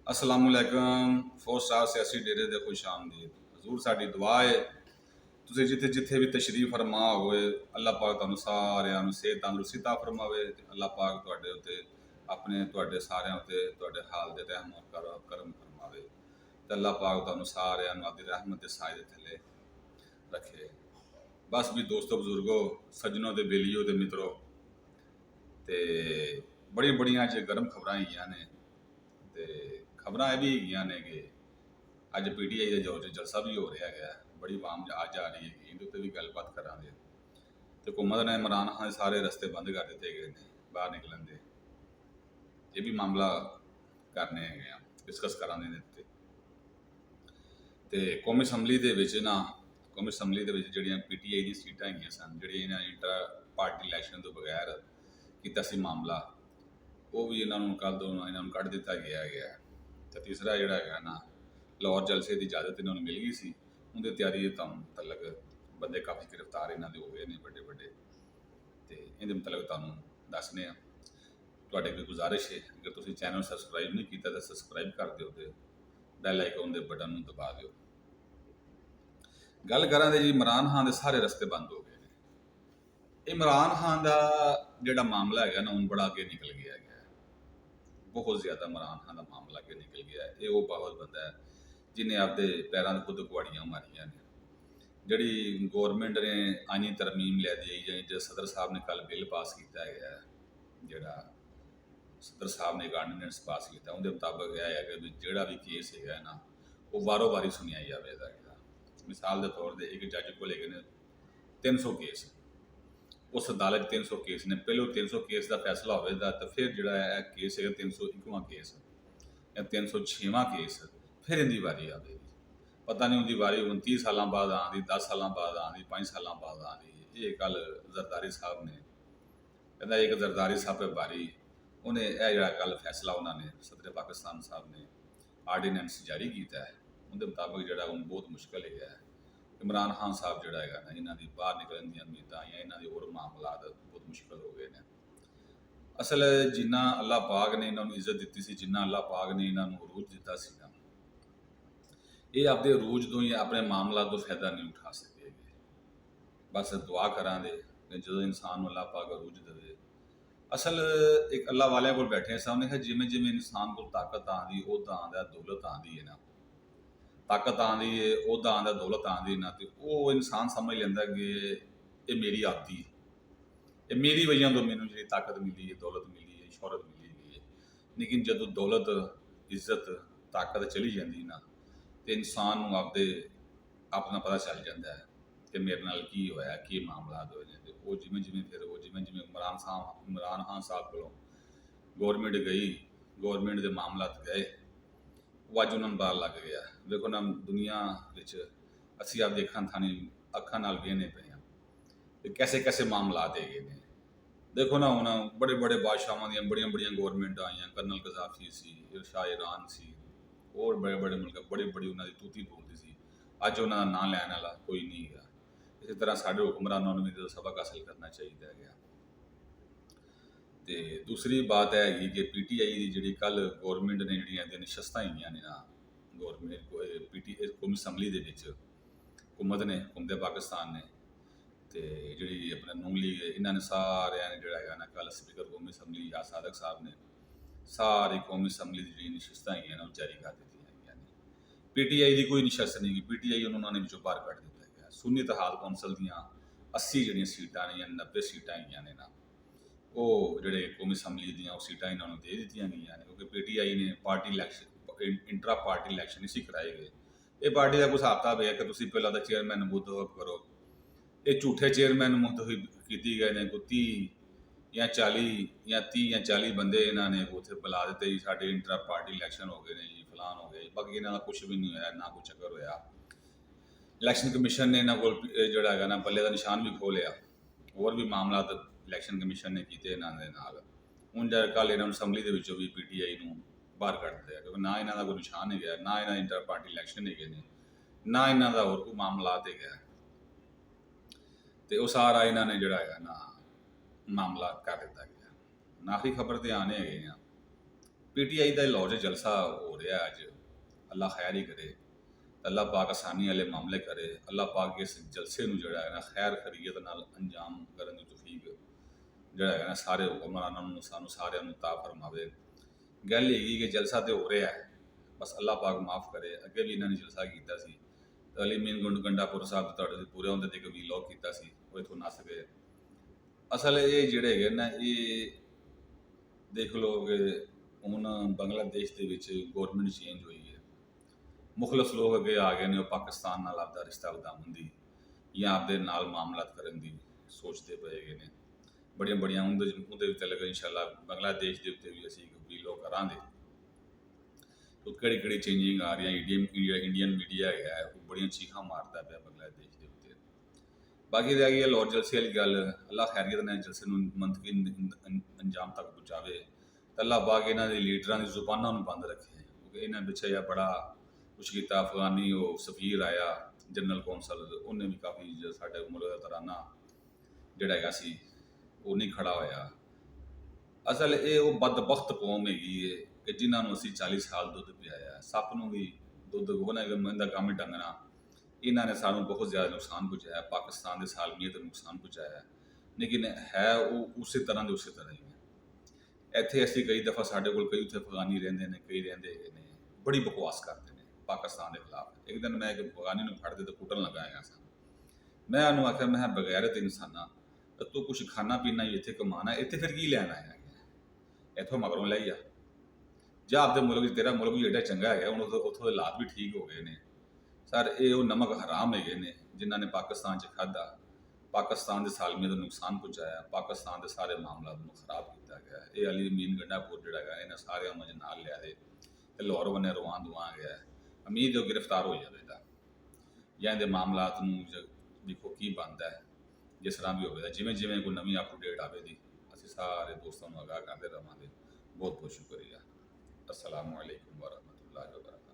असलामुअलैकुम 4 star सियासी डेरे दे खुश आमदीद हजूर साडी दुआ है तुसीं जिथे जिथे भी तशरीफ फरमा होए अल्लाह पाक तुहानूं सारिਆਂ ਨੂੰ सेहत तंदुरुस्ती ता फरमावे ते अल्लाह पाक तुहाडे उत्ते अपने तुहाडे सारिਆਂ उत्ते तुहाडे हाल दे रहम और करम फरमावे ते अल्लाह पाक तुहानूं सारिਆਂ ਨੂੰ अपनी रहमत दे साए दे थल्ले रखे। बस भी दोस्तों बुजुर्गो सज्जनों ते बेलियो ते मित्रों ते बड़ियां बड़ियां अज गर्म खबरां आईयां ने ते खबरां यह भी हैगियां ने कि अज PTI के दौर जलसा भी हो रहा है, बड़ी आवाम अज आ रही है, इहदे उत्ते भी गलबात करांगे। तो हुकूमत ने इमरान खान सारे रस्ते बंद कर दिते गए हैं बाहर निकलन के, ये भी मामला करने हैं डिस्कस कराने ने। तो कौमी असैंबली के ना कौमी असैंबली के PTI दी सीटां हैगियां सन जी इंटर पार्टी इलैक्शन तो बगैर किया सी मामला, वो भी इन्हों कल तो इन्हों कढ़ दिता गया। तो तीसरा जोड़ा है ना लाहौर जलसे की इजाजत इन्होंने मिल गई सी, उनकी तैयारी तो मतलब बंदे काफ़ी गिरफ्तार इन्हों के हो गए हैं बड़े बड़े। तो ये मतलब तुहानूं दसने तुहाडे कोई गुजारिश है अगर तुसीं चैनल सबसक्राइब नहीं किया तो सबसक्राइब कर दिओ ते बैल आइकन के बटन नूं दबा दिओ। गल करां जी इमरान खान के सारे रस्ते बंद हो गए हैं। इमरान खान का जिहड़ा मामला है ना हुण बड़ा अगे निकल गया है, बहुत ज़्यादा इमरान खान का मामला अगे निकल गया है। ये वो बहुत बंदा है जिन्हें आपके पैरों से खुद कुआड़ियाँ मारिया ने। जी गौरमेंट ने आईनी तरमीम लै दी है, जो सदर साहब ने कल बिल पास किया है, जोड़ा सदर साहब ने एक आर्डीनेंस पास किया, उनके मुताबिक यह है कि जोड़ा भी केस है ना वो वारों वारी सुनिया जाएगा। मिसाल के तौर पर एक जज को लेकर 300 केस, उस अदालत 300 केस ने, पहले 300 केस का फैसला होगा तो फिर जो है केस है 301वां केस या 306वां केस, फिर इनकी वारी आएगी। पता नहीं उनकी वारी 29 साल बाद आँदी, 10 साल बाद आँदी, 5 साल बाद आँदी। ये कल जरदारी साहब ने कहता एक जरदारी साहब पे बारी उन्हें यह जोड़ा कल फैसला उन्होंने सदर पाकिस्तान साहब ने आर्डीनेंस जारी किया है, उनके मुताबिक जोड़ा हूँ बहुत मुश्किल है इमरान खान साहब जोड़ा है ना इन्हों की बाहर निकलन दी उम्मीदां या इन्हों के होर मामला बहुत मुश्किल हो गए हैं। असल जिन्ना अल्लाह पाक ने इन्होंने इज्जत दी सी, जिन्ना अल्लाह पाक ने इन्होंने अरूज दिता सी ना, ये आपके अरूज तो ही अपने मामला तो फायदा नहीं उठा सके। बस दुआ करा दे जो इंसान अल्लाह पाक अरूज दे। असल एक अल्लाह वाले को बैठे सा उन्हें जिमें जिमें इंसान को ताकत आँदी उहदा आँदा दौलत आँदी है ना, ताकत आँदी है उहदा आँदा दौलत आँदी ना, तो वो इंसान समझ लेंदा कि ये मेरी आदि है, ये मेरी वजह तो मैनू जी ताकत मिली है, दौलत मिली है, शौहरत मिली गई है। लेकिन जदों दौलत इज्जत ताकत चली जाती ना तो इंसान को आपदे अपना पता चल जाता है कि मेरे नाल की होया, की मामला होए ने। ते वो जिमें जिमें फिर वो जिमें जिमें इमरान खान साहब को गौरमेंट गई, गौरमेंट के मामला गए, वो अज उन्होंने पता लग गया। देखो ना दुनिया असी आप देखा थानी अखा नाल वेहने पे हैं कि कैसे कैसे मामला दे गए हैं। देखो ना हूँ बड़े बड़े बादशाहों दी बड़िया बड़िया गौरमेंट आई, कर्नल गजाफी सी, शाह ईरान सी, और बड़े बड़े मुल्क बड़ी बड़ी उन्होंने तूती बोलती सी, अज उन्होंने नाम लैन वाला कोई नहीं है। इस तरह साढ़े हुक्मरानों ने भी सबक हासिल करना चाहिए गया। तो दूसरी बात है कि PTI की जी कल गौरमेंट ने जी नशस्तां हुई ने ना गौरमेंट कौमी असैंबली के हुकूमत ने हुकूमत पाकिस्तान ने तो जी अपने नून लीग इन्होंने सारे ने जोड़ा है ना कल स्पीकर कौमी असैंबली या सादक साहब ने सारी कौमी असैंबली की जी नशस्तां हुई ना जारी कर दी हैं। PTI की कोई नशस्त नहीं की, PTI उन्होंने विचों बाहर कढ़ दिता गया। सुन्नी इत्तेहाद कौंसल दियाँ 80 जी सीटां ने या 90 सीटां हुई ने ना वो जोड़े कौमी असैंबली दियाँ वो सीटां इन्होंने दे दी गई ने, क्योंकि PTI ने party election intra party election इसी कराए गए। ये पार्टी का कोई हिसाब किताब है कि तुम पहला तो चेयरमैन मुंतखब करो, ये झूठे चेयरमैन मुंतखब किए गए हैं, कोई 30 या 40 या 30 या 40 बंदे इन्होंने उत्थे बुला दिते जी साढ़े इंट्रा पार्टी इलैक्शन हो गए हैं जी फलान हो गए। बाकी इन्हों का कुछ भी नहीं होया, ना कोई चक्कर होया। इलैक्शन कमीशन ने इन्हों को जोड़ा है ना बल्ले का निशान भी खो लिया, होर भी मामला इलैक्शन कमीशन ने किए इन्होंने नाल। हुण जब कल इन्होंने असैंबली के विचों भी PTI नूं बाहर कढ़ दिया, क्योंकि ना इन्हों का कोई निशान है गया, ना इन्होंने इंटर पार्टी इलैक्शन है गए, ना इन्हों का होर कोई मामला है गया। तो वह सारा इन्होंने जोड़ा है ना मामला कर दिता गया। आखिरी खबर तो आने है PTI ਦਾ ਲਾਹੌਰ 'ਚ ਜਲਸਾ ਹੋ ਰਿਹਾ ਅੱਜ, ਅੱਲਾ ਖੈਰ ਹੀ ਕਰੇ, ਅੱਲਾ ਪਾਕ ਆਸਾਨੀ ਵਾਲੇ ਮਾਮਲੇ ਕਰੇ, ਅੱਲਾ ਪਾਕ ਇਸ ਜਲਸੇ ਨੂੰ ਜਿਹੜਾ ਹੈ ਨਾ ਖੈਰ ਖੈਰੀਅਤ ਨਾਲ ਅੰਜਾਮ ਕਰਨ ਦੀ ਤੌਫੀਕ ਜਿਹੜਾ ਹੈਗਾ ਨਾ ਸਾਰੇ ਹੁਕਮਰਾਨਾਂ ਨੂੰ ਸਾਨੂੰ ਸਾਰਿਆਂ ਨੂੰ ਤਾ ਫਰਮਾਵੇ। ਗੱਲ ਹੈਗੀ ਕਿ ਜਲਸਾ ਤੇ ਹੋ ਰਿਹਾ ਹੈ, ਬਸ ਅੱਲਾ ਪਾਕ ਮਾਫ ਕਰੇ। ਅੱਗੇ ਵੀ ਇਹਨਾਂ ਨੇ ਜਲਸਾ ਕੀਤਾ ਸੀ, ਅਲੀ ਮੀਨ ਗੰਡਾਪੁਰ ਸਾਹਿਬ ਤੁਹਾਡੇ ਦੇ ਪੂਰੇ ਹੁੰਦੇ ਤੇ ਇੱਕ ਵੀਲੌਗ ਕੀਤਾ ਸੀ, ਉਹ ਇੱਥੋਂ ਨੱਸ ਗਏ। ਅਸਲ ਇਹ ਜਿਹੜੇ ਹੈਗੇ ਨਾ, ਇਹ ਦੇਖ ਲਓ ਕਿ ਹੁਣ ਬੰਗਲਾਦੇਸ਼ ਦੇ ਵਿੱਚ ਗੌਰਮੈਂਟ ਚੇਂਜ ਹੋਈ ਹੈ, ਮੁਖਲਸ ਲੋਕ ਅੱਗੇ ਆ ਗਏ ਨੇ, ਉਹ ਪਾਕਿਸਤਾਨ ਨਾਲ ਆਪਦਾ ਰਿਸ਼ਤਾ ਵਧਾਉਣ ਦੀ ਜਾਂ ਆਪਦੇ ਨਾਲ ਮਾਮਲਾਤ ਕਰਨ ਦੀ ਸੋਚਦੇ ਪਏ ਗਏ ਨੇ। ਬੜੀਆਂ ਬੜੀਆਂ ਉਹਦੇ ਉੱਤੇ ਲੱਗੇ ਇਨਸ਼ਾਅੱਲਾ ਬੰਗਲਾਦੇਸ਼ ਦੇ ਉੱਤੇ ਵੀ ਅਸੀਂ ਇੱਕ ਵੀਲੌਗ ਕਰਾਂਗੇ। ਉਹ ਕਿਹੜੀ ਕਿਹੜੀ ਚੇਂਜਿੰਗ ਆ ਰਹੀਆਂ, ਇੰਡੀਅਨ ਮੀਡੀਆ ਹੈਗਾ ਉਹ ਬੜੀਆਂ ਚੀਖਾਂ ਮਾਰਦਾ ਪਿਆ ਬੰਗਲਾਦੇਸ਼ ਦੇ ਉੱਤੇ। ਬਾਕੀ ਰਹਿ ਗਈ ਲਾਹੌਰ ਜਲਸੇ ਵਾਲੀ ਗੱਲ, ਅੱਲਾ ਖੈਰੀਅਤ ਨਾਲ ਜਲਸੇ ਨੂੰ ਮੰਤਕੀ ਅੰਜਾਮ ਤੱਕ ਪਹੁੰਚਾਵੇ, ਤਾਂ ਅੱਲਾ ਪਾਕ ਇਹਨਾਂ ਦੇ ਲੀਡਰਾਂ ਦੀ ਜ਼ੁਬਾਨਾਂ ਨੂੰ ਬੰਦ ਰੱਖੇ, ਕਿਉਂਕਿ ਇਹਨਾਂ ਪਿੱਛੇ ਜਿਹਾ ਬੜਾ ਕੁਛ ਕੀਤਾ। ਅਫਗਾਨੀ ਉਹ ਸਫੀਰ ਆਇਆ, ਜਨਰਲ ਕੌਂਸਲ, ਉਹਨੇ ਵੀ ਕਾਫੀ ਸਾਡੇ ਮੁਲਕ ਦਾ ਤਰਾਨਾ ਜਿਹੜਾ ਹੈਗਾ ਸੀ ਉਹ ਨਹੀਂ ਖੜਾ ਹੋਇਆ। ਅਸਲ ਇਹ ਉਹ ਬਦਬਖਤ ਕੌਮ ਹੈਗੀ ਹੈ ਕਿ ਜਿਨ੍ਹਾਂ ਨੂੰ ਅਸੀਂ 40 ਸਾਲ ਦੁੱਧ ਪਿਆਇਆ, ਸੱਪ ਨੂੰ ਵੀ ਦੁੱਧ ਕੋਨਾ ਦਾ ਕੰਮ ਹੀ ਡੰਗਣਾ। ਇਹਨਾਂ ਨੇ ਸਾਨੂੰ ਬਹੁਤ ਜ਼ਿਆਦਾ ਨੁਕਸਾਨ ਪਹੁੰਚਾਇਆ, ਪਾਕਿਸਤਾਨ ਦੇ ਸਾਲਮੀਅਤ ਨੂੰ ਨੁਕਸਾਨ ਪਹੁੰਚਾਇਆ, ਲੇਕਿਨ ਹੈ ਉਹ ਉਸੇ ਤਰ੍ਹਾਂ ਦੇ ਉਸੇ ਤਰ੍ਹਾਂ ਹੀ ਹੈ। ਇੱਥੇ ਅਸੀਂ ਕਈ ਦਫਾ ਸਾਡੇ ਕੋਲ ਕਈ ਉੱਥੇ ਅਫਗਾਨੀ ਰਹਿੰਦੇ ਨੇ, ਕਈ ਰਹਿੰਦੇ ਹੈਗੇ ਨੇ, ਬੜੀ ਬਕਵਾਸ ਕਰਦੇ ਨੇ ਪਾਕਿਸਤਾਨ ਦੇ ਖਿਲਾਫ। ਇੱਕ ਦਿਨ ਮੈਂ ਇੱਕ ਅਫਗਾਨੀ ਨੂੰ ਫੜਦੇ ਤੇ ਕੁੱਟਣ ਲਗਾਇਆ ਸਨ। ਮੈਂ ਉਹਨੂੰ ਆਖਿਆ, ਮੈਂ ਬਗੈਰਤ ਇਨਸਾਨਾ, ਤੂੰ ਕੁਛ ਖਾਣਾ ਪੀਣਾ ਹੀ ਇੱਥੇ ਕਮਾਣਾ, ਇੱਥੇ ਫਿਰ ਕੀ ਲੈਣ ਆਇਆ? ਇੱਥੋਂ ਮਗਰੋਂ ਲਈ ਆ ਜਾਂ ਆਪਦੇ ਮੁਲਕ 'ਚ, ਤੇਰਾ ਮੁਲਕ ਵੀ ਏਡਾ ਚੰਗਾ ਹੈਗਾ, ਹੁਣ ਉੱਥੋਂ ਦੇ ਹਾਲਾਤ ਵੀ ਠੀਕ ਹੋ ਗਏ ਨੇ। ਸਰ ਇਹ ਉਹ ਨਮਕ ਹਰਾਮ ਹੈਗੇ ਨੇ ਜਿਨ੍ਹਾਂ ਨੇ ਪਾਕਿਸਤਾਨ 'ਚ ਖਾਧਾ, ਪਾਕਿਸਤਾਨ ਦੇ ਸਾਲਮੀਅਤ ਨੂੰ ਨੁਕਸਾਨ ਪਹੁੰਚਾਇਆ, ਪਾਕਿਸਤਾਨ ਦੇ ਸਾਰੇ ਮਾਮਲਾਤ ਨੂੰ ਖਰਾਬ ਕੀਤਾ ਗਿਆ। ਇਹ ਅਲੀ ਮੀਨ ਗੰਡਾਪੁਰ ਜਿਹੜਾ ਹੈਗਾ, ਇਹਨਾਂ ਸਾਰਿਆਂ ਨੂੰ ਨਾਲ ਲਿਆ ਦੇ ਤੇ ਲਾਹੌਰ ਬੰਨੇ ਰਵਾਨ ਦੁਆ ਗਿਆ। ਉਮੀਦ ਹੈ ਗ੍ਰਿਫਤਾਰ ਹੋ ਜਾਵੇਗਾ ਜਾਂ ਇਹਦੇ ਮਾਮਲਾਤ ਨੂੰ ਦੇਖੋ ਕੀ ਬਣਦਾ ਹੈ। ਜਿਸ ਤਰ੍ਹਾਂ ਵੀ ਹੋਵੇਗਾ, ਜਿਵੇਂ ਜਿਵੇਂ ਕੋਈ ਨਵੀਂ ਅਪਡੇਟ ਆਵੇਗੀ ਅਸੀਂ ਸਾਰੇ ਦੋਸਤਾਂ ਨੂੰ ਆਗਾਹ ਕਰਦੇ ਰਹਾਂਗੇ। ਬਹੁਤ ਬਹੁਤ ਸ਼ੁਕਰੀਆ। अस्सलामु अलैकुम वरहमतुल्लाहि वबरकातुहू।